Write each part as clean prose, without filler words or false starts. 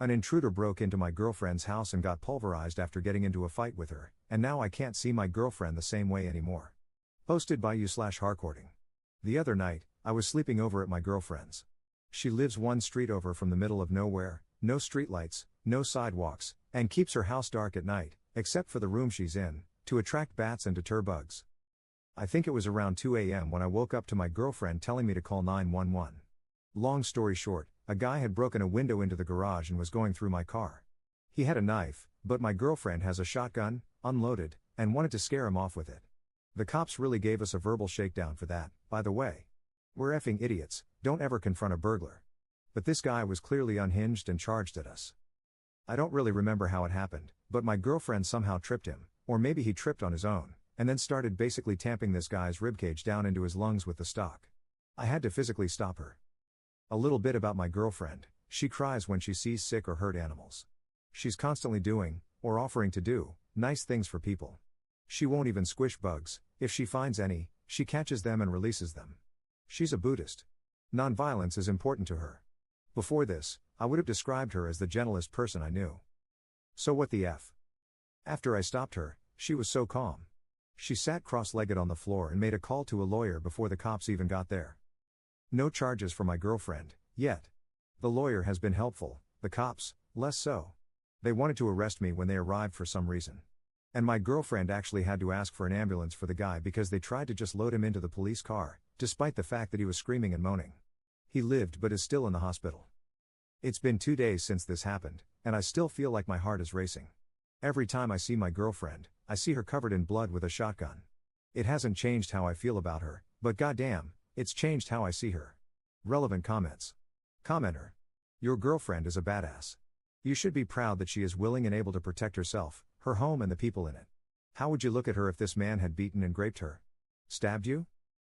An intruder broke into my girlfriend's house and got pulverized after getting into a fight with her, and now I can't see my girlfriend the same way anymore. Posted by you/Harcourting. The other night, I was sleeping over at my girlfriend's. She lives one street over from the middle of nowhere, no streetlights, no sidewalks, and keeps her house dark at night, except for the room she's in, to attract bats and deter bugs. I think it was around 2 a.m. when I woke up to my girlfriend telling me to call 911. Long story short, a guy had broken a window into the garage and was going through my car. He had a knife, but my girlfriend has a shotgun, unloaded, and wanted to scare him off with it. The cops really gave us a verbal shakedown for that, by the way. We're effing idiots, don't ever confront a burglar. But this guy was clearly unhinged and charged at us. I don't really remember how it happened, but my girlfriend somehow tripped him, or maybe he tripped on his own, and then started basically tamping this guy's ribcage down into his lungs with the stock. I had to physically stop her. A little bit about my girlfriend: she cries when she sees sick or hurt animals. She's constantly doing, or offering to do, nice things for people. She won't even squish bugs. If she finds any, she catches them and releases them. She's a Buddhist. Nonviolence is important to her. Before this, I would have described her as the gentlest person I knew. So what the F? After I stopped her, she was so calm. She sat cross-legged on the floor and made a call to a lawyer before the cops even got there. No charges for my girlfriend, yet. The lawyer has been helpful, the cops, less so. They wanted to arrest me when they arrived for some reason. And my girlfriend actually had to ask for an ambulance for the guy because they tried to just load him into the police car, despite the fact that he was screaming and moaning. He lived but is still in the hospital. It's been 2 days since this happened, and I still feel like my heart is racing. Every time I see my girlfriend, I see her covered in blood with a shotgun. It hasn't changed how I feel about her, but goddamn, it's changed how I see her. Relevant comments. Commenter. Your girlfriend is a badass. You should be proud that she is willing and able to protect herself, her home and the people in it. How would you look at her if this man had beaten and raped her? Stabbed you?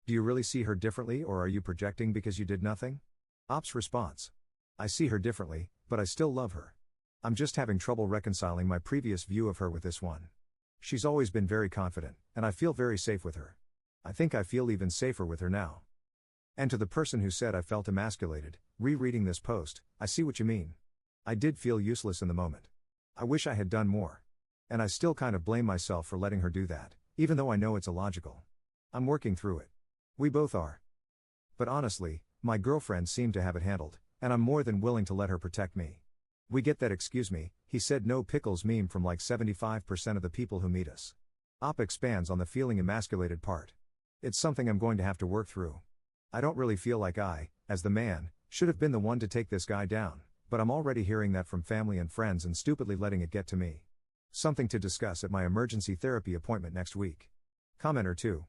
Do you really see her differently, or are you projecting because you did nothing? Ops response. I see her differently, but I still love her. I'm just having trouble reconciling my previous view of her with this one. She's always been very confident, and I feel very safe with her. I think I feel even safer with her now. And to the person who said I felt emasculated, rereading this post, I see what you mean. I did feel useless in the moment. I wish I had done more. And I still kind of blame myself for letting her do that, even though I know it's illogical. I'm working through it. We both are. But honestly, my girlfriend seemed to have it handled, and I'm more than willing to let her protect me. We get that excuse me, he said no pickles meme from like 75% of the people who meet us. Op expands on the feeling emasculated part. It's something I'm going to have to work through. I don't really feel like I, as the man, should have been the one to take this guy down, but I'm already hearing that from family and friends and stupidly letting it get to me. Something to discuss at my emergency therapy appointment next week. Commenter 2.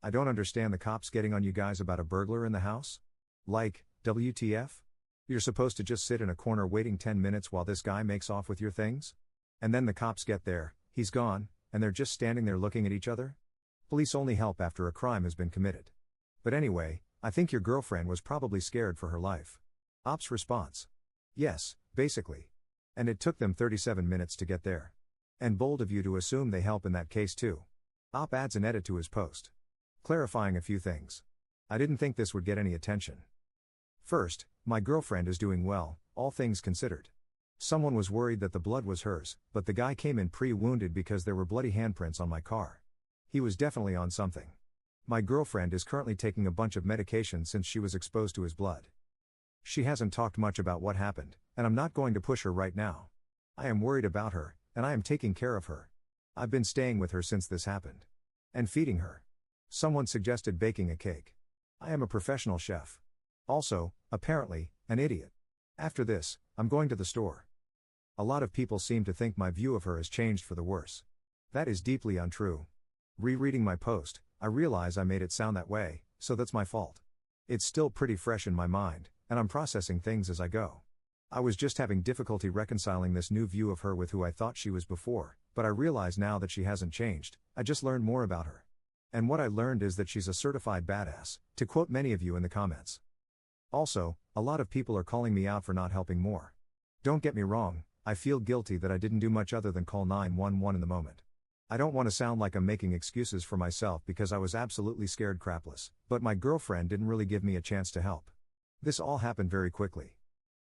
I don't understand the cops getting on you guys about a burglar in the house. Like, WTF? You're supposed to just sit in a corner waiting 10 minutes while this guy makes off with your things? And then the cops get there, he's gone, and they're just standing there looking at each other? Police only help after a crime has been committed. But anyway, I think your girlfriend was probably scared for her life. Ops response. Yes, basically. And it took them 37 minutes to get there. And bold of you to assume they help in that case too. Op adds an edit to his post. Clarifying a few things. I didn't think this would get any attention. First, my girlfriend is doing well, all things considered. Someone was worried that the blood was hers, but the guy came in pre-wounded because there were bloody handprints on my car. He was definitely on something. My girlfriend is currently taking a bunch of medication since she was exposed to his blood. She hasn't talked much about what happened, and I'm not going to push her right now. I am worried about her, and I am taking care of her. I've been staying with her since this happened. And feeding her. Someone suggested baking a cake. I am a professional chef. Also, apparently, an idiot. After this, I'm going to the store. A lot of people seem to think my view of her has changed for the worse. That is deeply untrue. Rereading my post, I realize I made it sound that way, so that's my fault. It's still pretty fresh in my mind, and I'm processing things as I go. I was just having difficulty reconciling this new view of her with who I thought she was before, but I realize now that she hasn't changed. I just learned more about her. And what I learned is that she's a certified badass, to quote many of you in the comments. Also, a lot of people are calling me out for not helping more. Don't get me wrong, I feel guilty that I didn't do much other than call 911 in the moment. I don't want to sound like I'm making excuses for myself because I was absolutely scared crapless, but my girlfriend didn't really give me a chance to help. This all happened very quickly.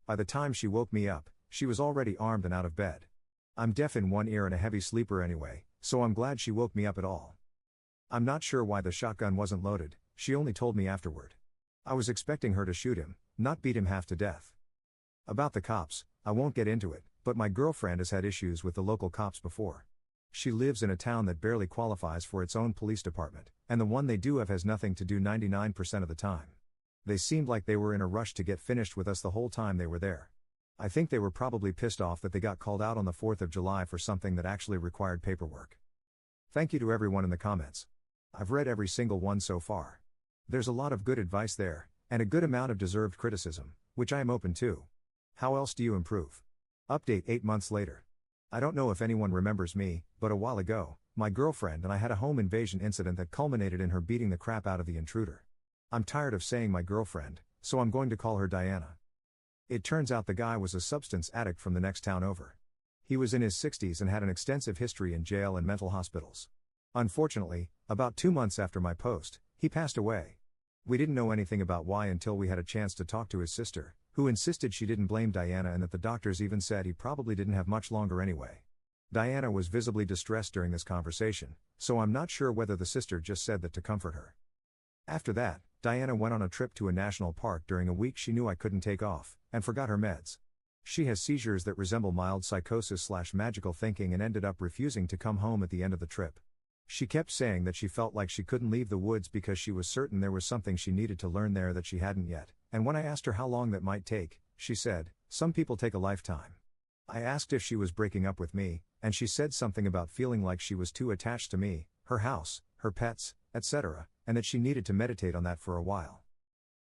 By the time she woke me up, She was already armed and out of bed. I'm deaf in one ear and a heavy sleeper anyway, so I'm glad she woke me up at all. I'm not sure why the shotgun wasn't loaded, she only told me afterward. I was expecting her to shoot him, not beat him half to death. About the cops, I won't get into it, but my girlfriend has had issues with the local cops before. She lives in a town that barely qualifies for its own police department, and the one they do have has nothing to do 99% of the time. They seemed like they were in a rush to get finished with us the whole time they were there. I think they were probably pissed off that they got called out on the 4th of July for something that actually required paperwork. Thank you to everyone in the comments. I've read every single one so far. There's a lot of good advice there, and a good amount of deserved criticism, which I am open to. How else do you improve? Update 8 months later. I don't know if anyone remembers me, but a while ago, my girlfriend and I had a home invasion incident that culminated in her beating the crap out of the intruder. I'm tired of saying my girlfriend, so I'm going to call her Diana. It turns out the guy was a substance addict from the next town over. He was in his 60s and had an extensive history in jail and mental hospitals. Unfortunately, about 2 months after my post, he passed away. We didn't know anything about why until we had a chance to talk to his sister, who insisted she didn't blame Diana and that the doctors even said he probably didn't have much longer anyway. Diana was visibly distressed during this conversation, so I'm not sure whether the sister just said that to comfort her. After that, Diana went on a trip to a national park during a week she knew I couldn't take off, and forgot her meds. She has seizures that resemble mild psychosis/magical thinking and ended up refusing to come home at the end of the trip. She kept saying that she felt like she couldn't leave the woods because she was certain there was something she needed to learn there that she hadn't yet, and when I asked her how long that might take, she said, "Some people take a lifetime." I asked if she was breaking up with me, and she said something about feeling like she was too attached to me, her house, her pets, etc., and that she needed to meditate on that for a while.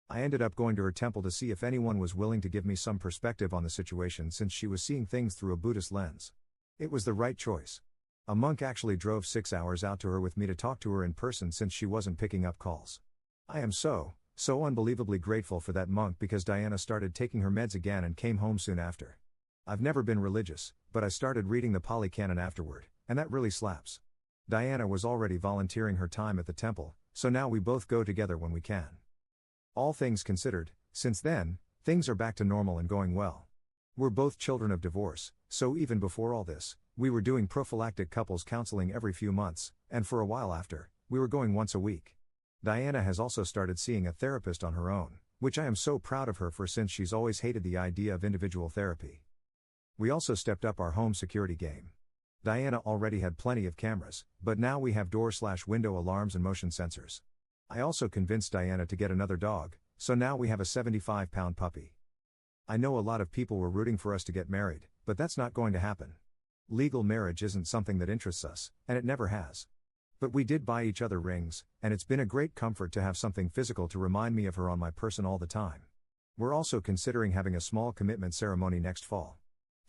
I ended up going to her temple to see if anyone was willing to give me some perspective on the situation since she was seeing things through a Buddhist lens. It was the right choice. A monk actually drove 6 hours out to her with me to talk to her in person since she wasn't picking up calls. I am so unbelievably grateful for that monk because Diana started taking her meds again and came home soon after. I've never been religious, but I started reading the Pali Canon afterward, and that really slaps. Diana was already volunteering her time at the temple, so now we both go together when we can. All things considered, since then, things are back to normal and going well. We're both children of divorce, so even before all this, we were doing prophylactic couples counseling every few months, and for a while after, we were going once a week. Diana has also started seeing a therapist on her own, which I am so proud of her for since she's always hated the idea of individual therapy. We also stepped up our home security game. Diana already had plenty of cameras, but now we have door/window alarms and motion sensors. I also convinced Diana to get another dog, so now we have a 75-pound puppy. I know a lot of people were rooting for us to get married, but that's not going to happen. Legal marriage isn't something that interests us, and it never has. But we did buy each other rings, and it's been a great comfort to have something physical to remind me of her on my person all the time. We're also considering having a small commitment ceremony next fall.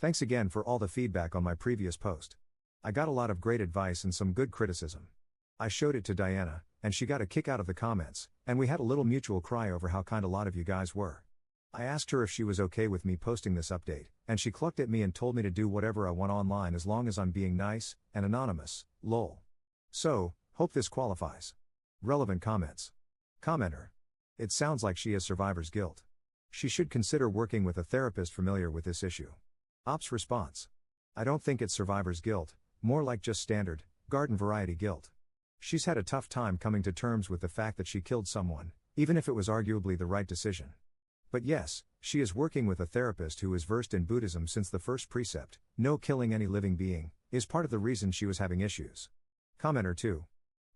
Thanks again for all the feedback on my previous post. I got a lot of great advice and some good criticism. I showed it to Diana, and she got a kick out of the comments, and we had a little mutual cry over how kind a lot of you guys were. I asked her if she was okay with me posting this update, and she clucked at me and told me to do whatever I want online as long as I'm being nice and anonymous, lol. So, hope this qualifies. Relevant comments. Commenter. It sounds like she has survivor's guilt. She should consider working with a therapist familiar with this issue. Ops response. I don't think it's survivor's guilt, more like just standard, garden variety guilt. She's had a tough time coming to terms with the fact that she killed someone, even if it was arguably the right decision. But yes, she is working with a therapist who is versed in Buddhism since the first precept, no killing any living being, is part of the reason she was having issues. Commenter 2.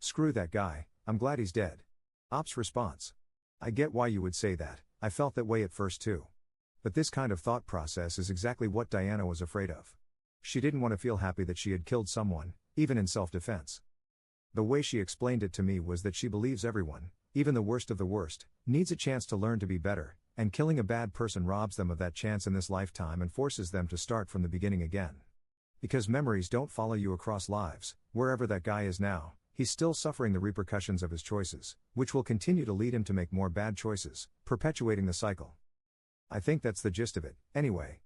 Screw that guy, I'm glad he's dead. Ops response. I get why you would say that, I felt that way at first too. But this kind of thought process is exactly what Diana was afraid of. She didn't want to feel happy that she had killed someone, even in self-defense. The way she explained it to me was that she believes everyone, even the worst of the worst, needs a chance to learn to be better, and killing a bad person robs them of that chance in this lifetime and forces them to start from the beginning again. Because memories don't follow you across lives, wherever that guy is now, he's still suffering the repercussions of his choices, which will continue to lead him to make more bad choices, perpetuating the cycle. I think that's the gist of it, anyway.